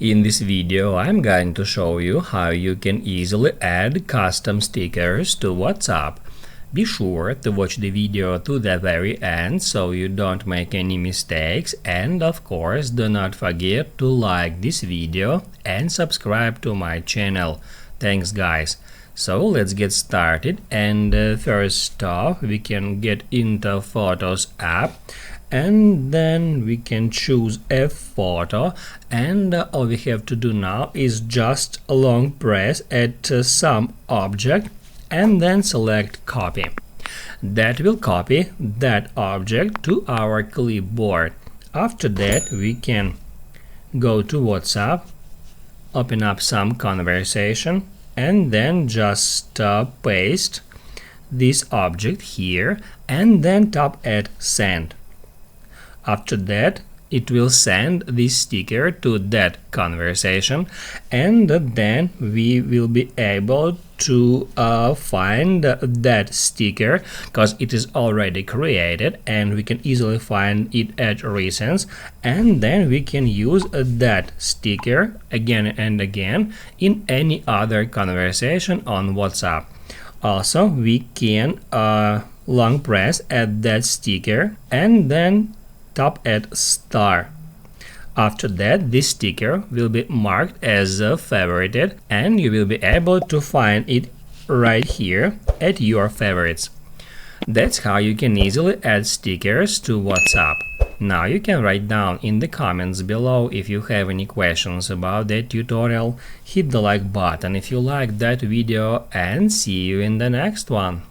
In this video, I'm going to show you how you can easily add custom stickers to WhatsApp. Be sure to watch the video to the very end so you don't make any mistakes, and of course do not forget to like this video and subscribe to my channel. Thanks guys. So let's get started, and first off we can get into Photos app, and then we can choose a photo, and all we have to do now is just long press at some object and then select copy. That will copy that object to our clipboard. After that we can go to WhatsApp, open up some conversation, and then just paste this object here and then tap at send. After that it will send this sticker to that conversation, and then we will be able to find that sticker because it is already created, and we can easily find it at recents, and then we can use that sticker again and again in any other conversation on WhatsApp. Also we can long press at that sticker and then tap at star. After that this sticker will be marked as favorited, and you will be able to find it right here at your favorites. That's how you can easily add stickers to WhatsApp. Now you can write down in the comments below if you have any questions about that tutorial. Hit the like button if you liked that video, and see you in the next one.